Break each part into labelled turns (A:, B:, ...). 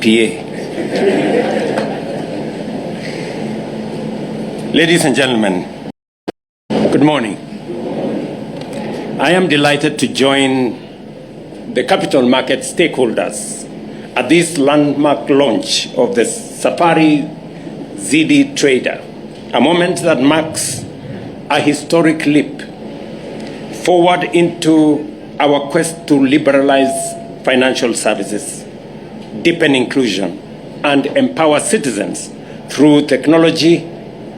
A: CPA. Ladies and gentlemen, good morning. I am delighted to join the capital market stakeholders at this landmark launch of the Safari ZD Trader, a moment that marks a historic leap forward into our quest to liberalize financial services, deepen inclusion, and empower citizens through technology,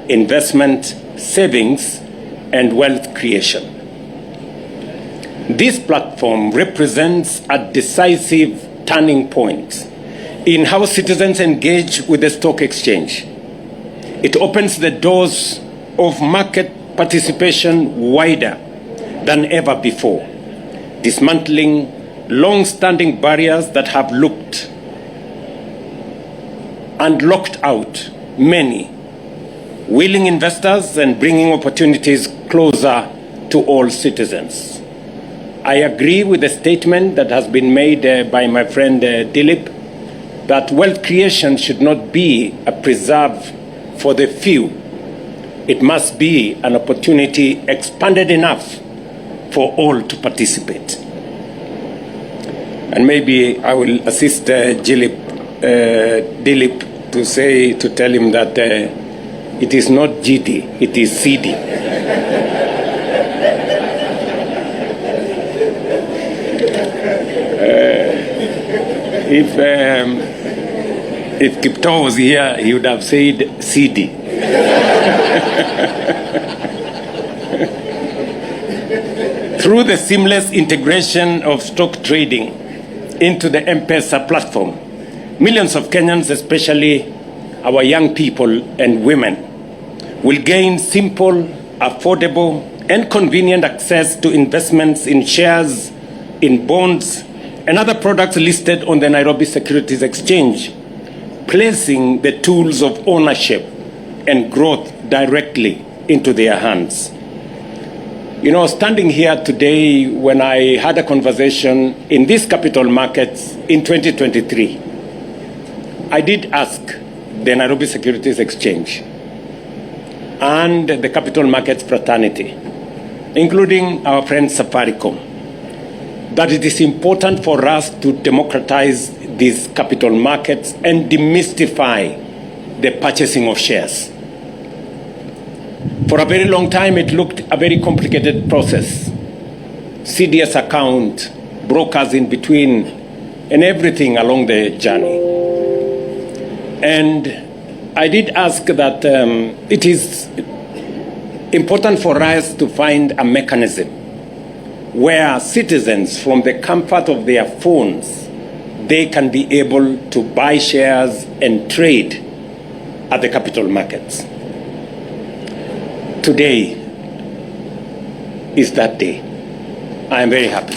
A: investment, savings, and wealth creation. This platform represents a decisive turning point in how citizens engage with the stock exchange. It opens the doors of market participation wider than ever before, dismantling long-standing barriers that have looked and locked out many willing investors and bringing opportunities closer to all citizens. I agree with the statement that has been made by my friend Dilip that wealth creation should not be a preserve for the few. It must be an opportunity expanded enough for all to participate. And maybe I will assist Dilip to tell him that it is not GD, it is CD. If Kipto was here, he would have said CD. Through the seamless integration of stock trading into the M-Pesa platform, millions of Kenyans, especially our young people and women, will gain simple, affordable, and convenient access to investments in shares, in bonds, and other products listed on the Nairobi Securities Exchange, placing the tools of ownership and growth directly into their hands. You know, standing here today, when I had a conversation in these capital markets in 2023, I did ask the Nairobi Securities Exchange and the capital markets fraternity, including our friend Safaricom, that it is important for us to democratize these capital markets and demystify the purchasing of shares. For a very long time, it looked a very complicated process. CDS account, brokers in between, and everything along the journey. And I did ask that it is important for us to find a mechanism where citizens, from the comfort of their phones, they can be able to buy shares and trade at the capital markets. Today is that day. I am very happy.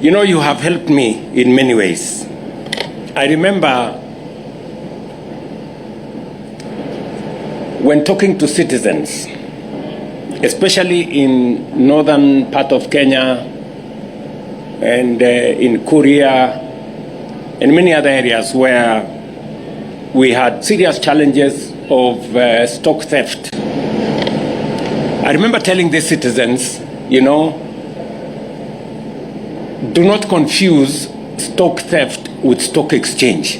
A: You know, you have helped me in many ways. I remember when talking to citizens, especially in northern part of Kenya and in Korea and many other areas where we had serious challenges of stock theft. I remember telling the citizens, you know, do not confuse stock theft with stock exchange.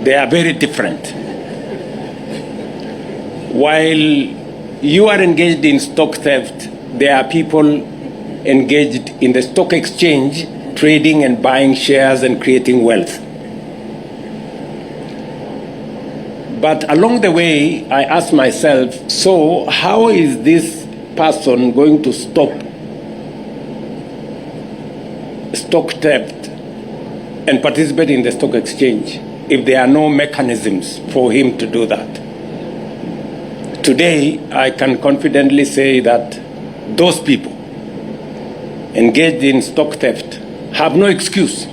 A: They are very different. While you are engaged in stock theft, there are people engaged in the stock exchange, trading and buying shares and creating wealth. But along the way, I asked myself, so how is this person going to stop stock theft and participate in the stock exchange if there are no mechanisms for him to do that? Today, I can confidently say that those people engaged in stock theft have no excuse.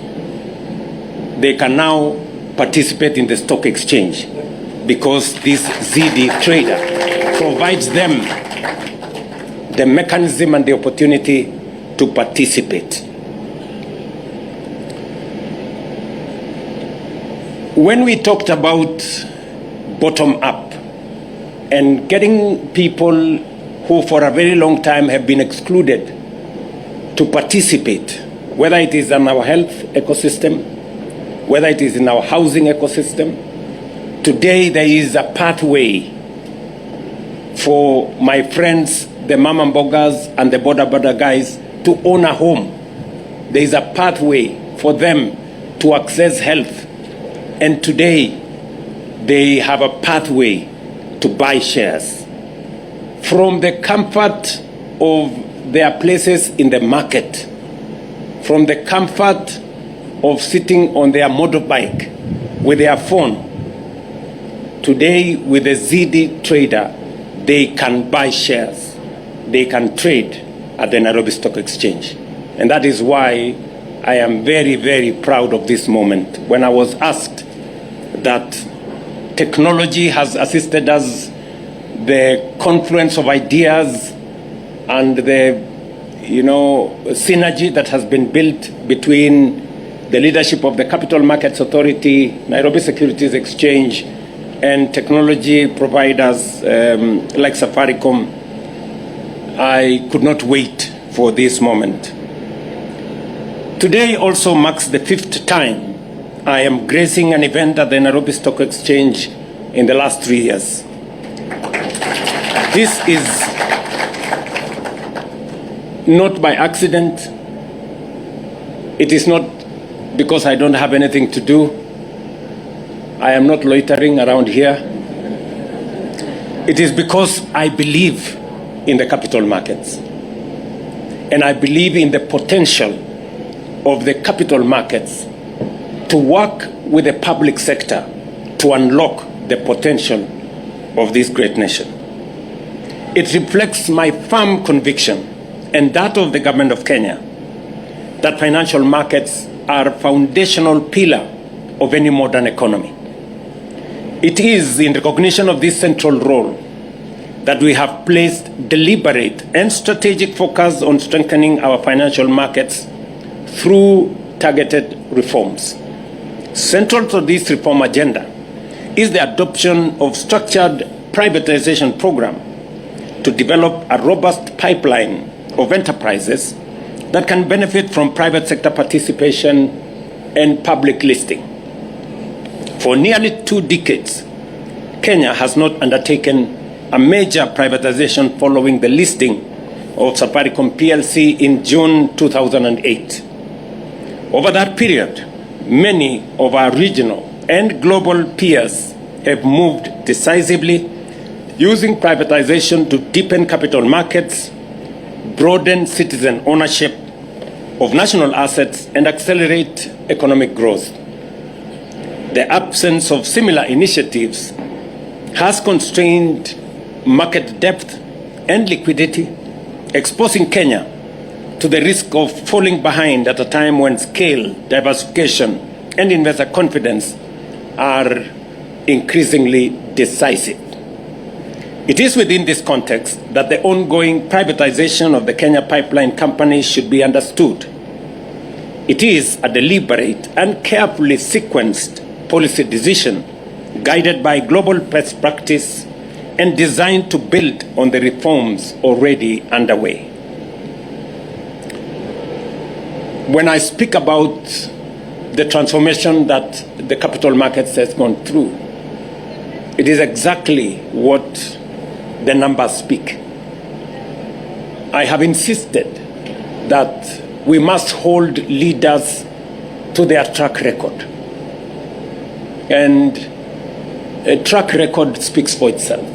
A: They can now participate in the stock exchange because this ZD trader provides them the mechanism and the opportunity to participate. When we talked about bottom up and getting people who for a very long time have been excluded to participate, whether it is in our health ecosystem, whether it is in our housing ecosystem, today there is a pathway for my friends, the mama mbogas and the border guys, to own a home. There is a pathway for them to access health. And today, they have a pathway to buy shares. From the comfort of their places in the market, from the comfort of sitting on their motorbike with their phone, today with a ZD trader, they can buy shares. They can trade at the Nairobi Stock Exchange. And that is why I am very, very proud of this moment. When I was asked that technology has assisted us, the confluence of ideas and the synergy that has been built between the leadership of the Capital Markets Authority, Nairobi Securities Exchange, and technology providers like Safaricom, I could not wait for this moment. Today also marks the 5th time I am gracing an event at the Nairobi Stock Exchange in the last 3 years. This is not by accident. It is not because I don't have anything to do. I am not loitering around here. It is because I believe in the capital markets. And I believe in the potential of the capital markets to work with the public sector to unlock the potential of this great nation. It reflects my firm conviction and that of the government of Kenya that financial markets are a foundational pillar of any modern economy. It is in recognition of this central role that we have placed deliberate and strategic focus on strengthening our financial markets through targeted reforms. Central to this reform agenda is the adoption of structured privatization program to develop a robust pipeline of enterprises that can benefit from private sector participation and public listing. For nearly 2 decades, Kenya has not undertaken a major privatization following the listing of Safaricom PLC in June 2008. Over that period, many of our regional and global peers have moved decisively, using privatization to deepen capital markets, broaden citizen ownership of national assets, and accelerate economic growth. The absence of similar initiatives has constrained market depth and liquidity, exposing Kenya to the risk of falling behind at a time when scale, diversification, and investor confidence are increasingly decisive. It is within this context that the ongoing privatization of the Kenya Pipeline Company should be understood. It is a deliberate and carefully sequenced policy decision guided by global best practice and designed to build on the reforms already underway. When I speak about the transformation that the capital markets has gone through, it is exactly what the numbers speak. I have insisted that we must hold leaders to their track record. And a track record speaks for itself.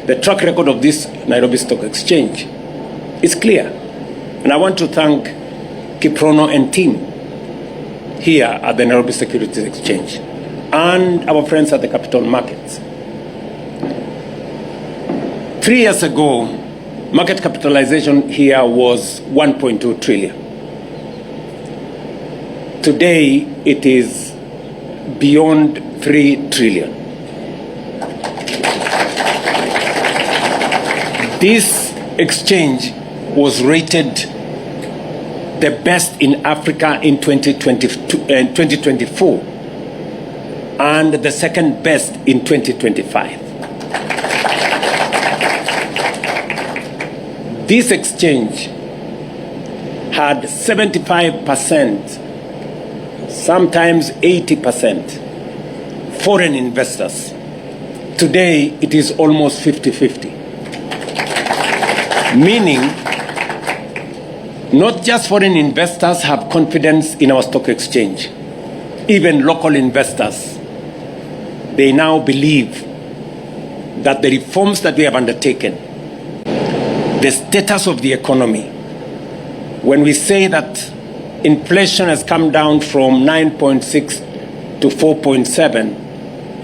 A: The track record of this Nairobi Stock Exchange is clear. And I want to thank Kiprono and team here at the Nairobi Securities Exchange and our friends at the capital markets. 3 years ago, market capitalization here was 1.2 trillion. Today, it is beyond 3 trillion. This exchange was rated the best in Africa in 2024, and the second best in 2025. This exchange had 75%, sometimes 80% foreign investors. Today, it is almost 50-50. Meaning, not just foreign investors have confidence in our stock exchange. Even local investors, they now believe that the reforms that we have undertaken, the status of the economy, when we say that inflation has come down from 9.6 to 4.7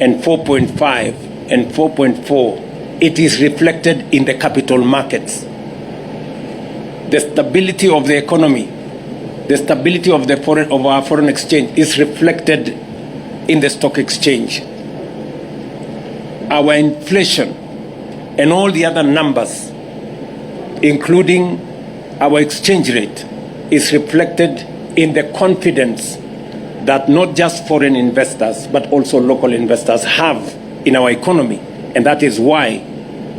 A: and 4.5 and 4.4, it is reflected in the capital markets. The stability of the economy, the stability of our foreign exchange is reflected in the stock exchange. Our inflation and all the other numbers, including our exchange rate, is reflected in the confidence that not just foreign investors but also local investors have in our economy. And that is why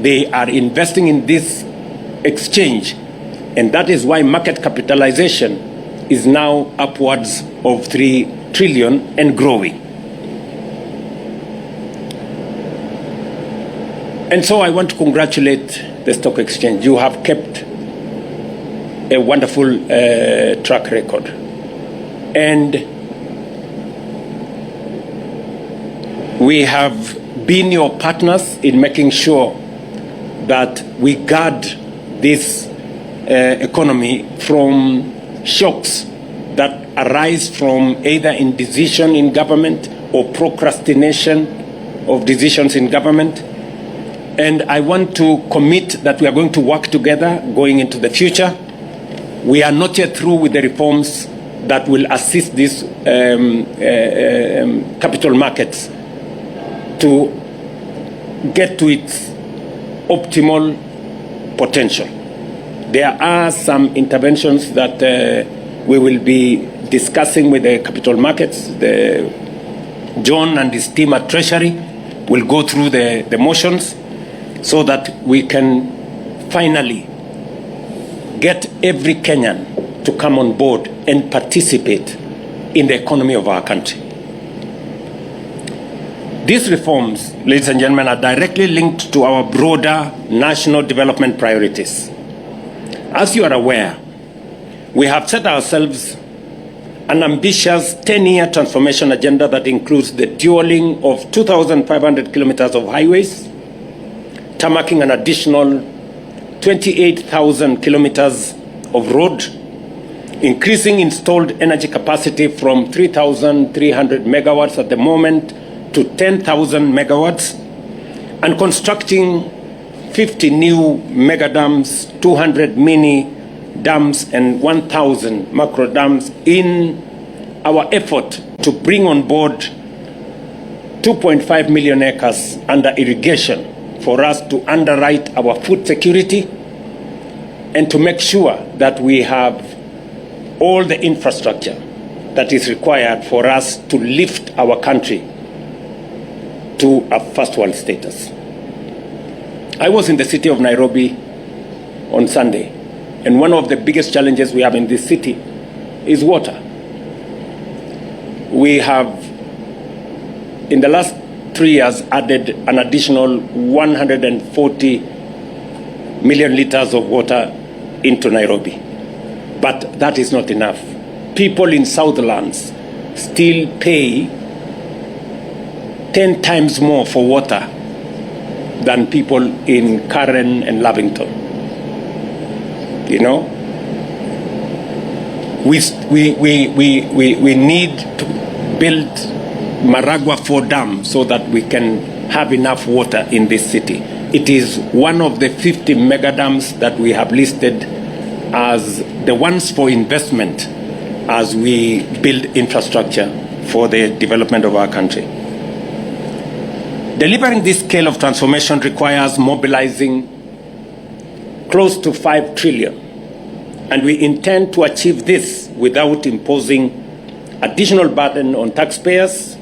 A: they are investing in this exchange. And that is why market capitalization is now upwards of 3 trillion and growing. And so I want to congratulate the stock exchange. You have kept a wonderful track record. And we have been your partners in making sure that we guard this economy from shocks that arise from either indecision in government or procrastination of decisions in government. And I want to commit that we are going to work together going into the future. We are not yet through with the reforms that will assist these capital markets to get to its optimal potential. There are some interventions that we will be discussing with the capital markets. John and his team at Treasury will go through the motions so that we can finally get every Kenyan to come on board and participate in the economy of our country. These reforms, ladies and gentlemen, are directly linked to our broader national development priorities. As you are aware, we have set ourselves an ambitious 10-year transformation agenda that includes the dualing of 2,500 kilometers of highways, tarmacking an additional 28,000 kilometers of road, increasing installed energy capacity from 3,300 megawatts at the moment to 10,000 megawatts, and constructing 50 new mega dams, 200 mini dams, and 1,000 macro dams in our effort to bring on board 2.5 million acres under irrigation for us to underwrite our food security and to make sure that we have all the infrastructure that is required for us to lift our country to a first world status. I was in the city of Nairobi on Sunday, and one of the biggest challenges we have in this city is water. We have, in the last 3 years, added an additional 140 million liters of water into Nairobi. But that is not enough. People in Southlands still pay 10 times more for water than people in Karen and Lavington. You know? We need to build Maragua 4 Dam so that we can have enough water in this city. It is one of the 50 mega dams that we have listed as the ones for investment as we build infrastructure for the development of our country. Delivering this scale of transformation requires mobilizing close to 5 trillion And we intend to achieve this without imposing additional burden on taxpayers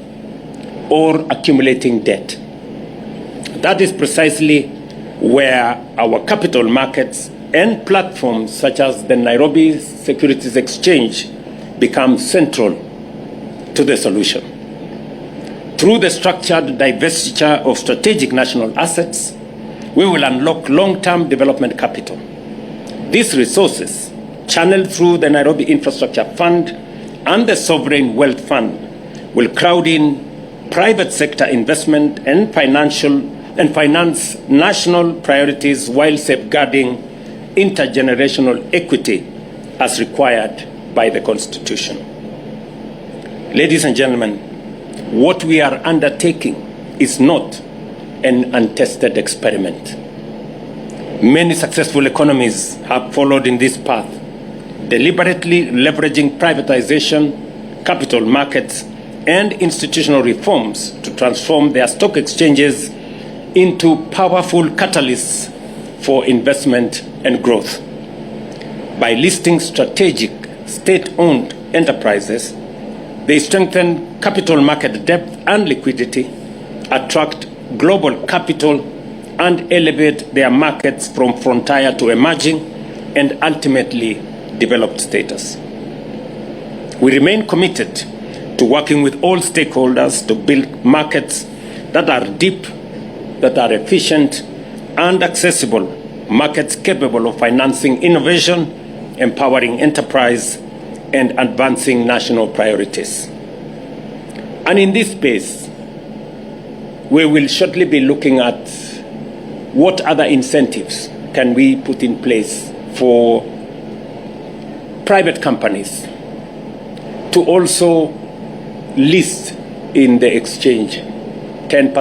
A: or accumulating debt. That is precisely where our capital markets and platforms such as the Nairobi Securities Exchange become central to the solution. Through the structured divestiture of strategic national assets, we will unlock long-term development capital. These resources, channeled through the Nairobi Infrastructure Fund and the Sovereign Wealth Fund, will crowd in private sector investment and finance national priorities while safeguarding intergenerational equity as required by the Constitution. Ladies and gentlemen, what we are undertaking is not an untested experiment. Many successful economies have followed in this path, deliberately leveraging privatization, capital markets, and institutional reforms to transform their stock exchanges into powerful catalysts for investment and growth. By listing strategic state-owned enterprises, they strengthen capital market depth and liquidity, attract global capital, and elevate their markets from frontier to emerging and ultimately developed status. We remain committed to working with all stakeholders to build markets that are deep, that are efficient, and accessible, markets capable of financing innovation, empowering enterprise, and advancing national priorities. And in this space, we will shortly be looking at what other incentives can we put in place for private companies to also list in the exchange 10%,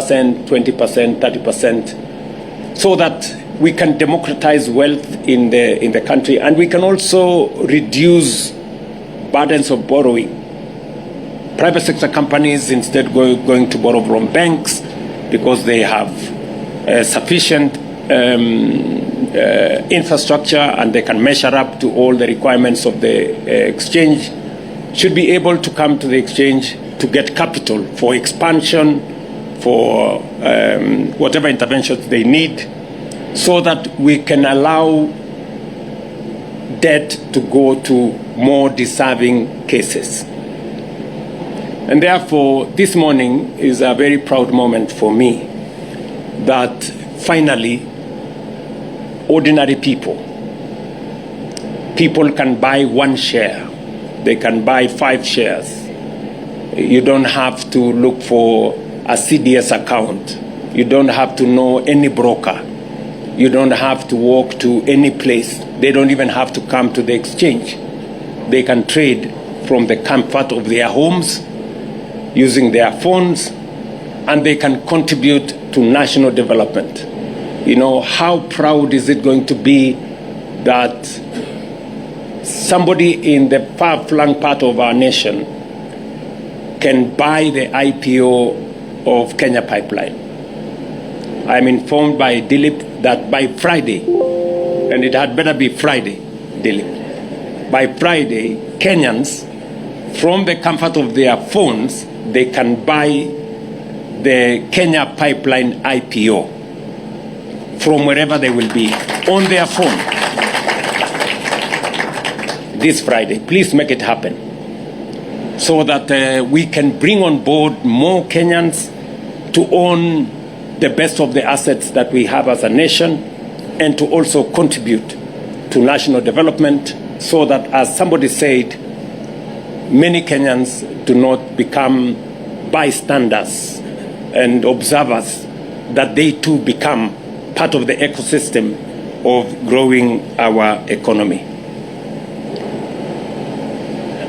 A: 20%, 30%, so that we can democratize wealth in the country, and we can also reduce burdens of borrowing. Private sector companies instead going to borrow from banks because they have sufficient infrastructure and they can measure up to all the requirements of the exchange, should be able to come to the exchange to get capital for expansion, for whatever interventions they need, so that we can allow debt to go to more deserving cases. And therefore, this morning is a very proud moment for me that finally, ordinary people can buy one share. They can buy 5 shares. You don't have to look for a CDS account. You don't have to know any broker. You don't have to walk to any place. They don't even have to come to the exchange. They can trade from the comfort of their homes, using their phones, and they can contribute to national development. You know, how proud is it going to be that somebody in the far-flung part of our nation can buy the IPO of Kenya Pipeline? I'm informed by Dilip that by Friday, and it had better be Friday, Dilip, by Friday, Kenyans, from the comfort of their phones, they can buy the Kenya Pipeline IPO from wherever they will be on their phone this Friday. Please make it happen so that we can bring on board more Kenyans to own the best of the assets that we have as a nation, and to also contribute to national development, so that, as somebody said, many Kenyans do not become bystanders and observers, that they too become part of the ecosystem of growing our economy.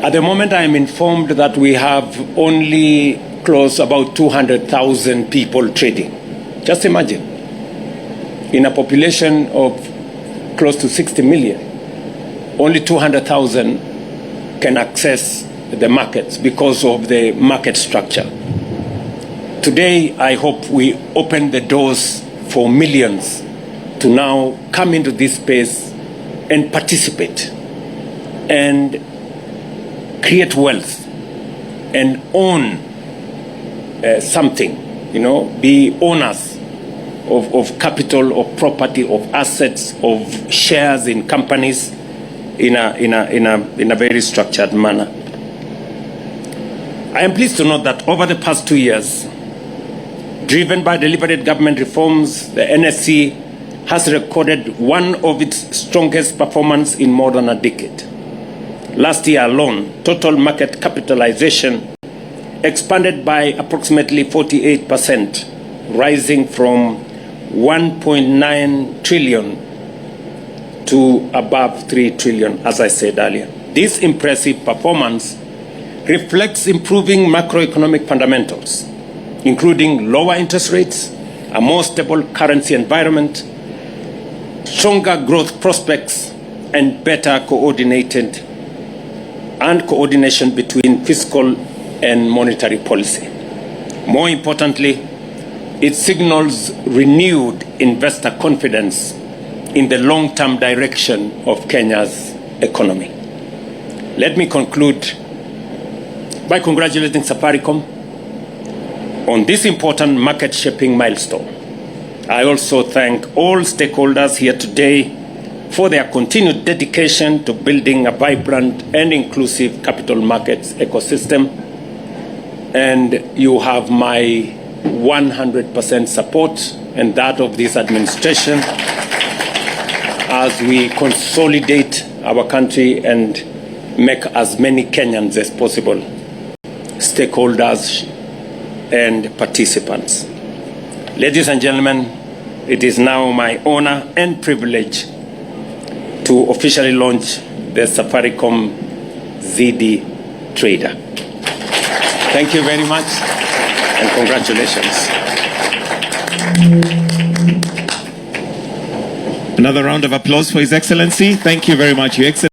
A: At the moment, I am informed that we have only close about 200,000 people trading. Just imagine, in a population of close to 60 million, only 200,000 can access the markets because of the market structure. Today, I hope we open the doors for millions to now come into this space and participate and create wealth and own something, be owners of capital, of property, of assets, of shares in companies in a very structured manner. I am pleased to note that over the past 2 years, driven by deliberate government reforms, the NSE has recorded one of its strongest performance in more than a decade. Last year alone, total market capitalization expanded by approximately 48%, rising from 1.9 trillion to above 3 trillion, as I said earlier. This impressive performance reflects improving macroeconomic fundamentals, including lower interest rates, a more stable currency environment, stronger growth prospects, and better coordination between fiscal and monetary policy. More importantly, it signals renewed investor confidence in the long-term direction of Kenya's economy. Let me conclude by congratulating Safaricom on this important market-shaping milestone. I also thank all stakeholders here today for their continued dedication to building a vibrant and inclusive capital markets ecosystem. And you have my 100% support and that of this administration as we consolidate our country and make as many Kenyans as possible stakeholders and participants. Ladies and gentlemen, it is now my honor and privilege to officially launch the Safaricom ZD Trader. Thank you very much and congratulations.
B: Another round of applause for His Excellency. Thank you very much, Your Excellency.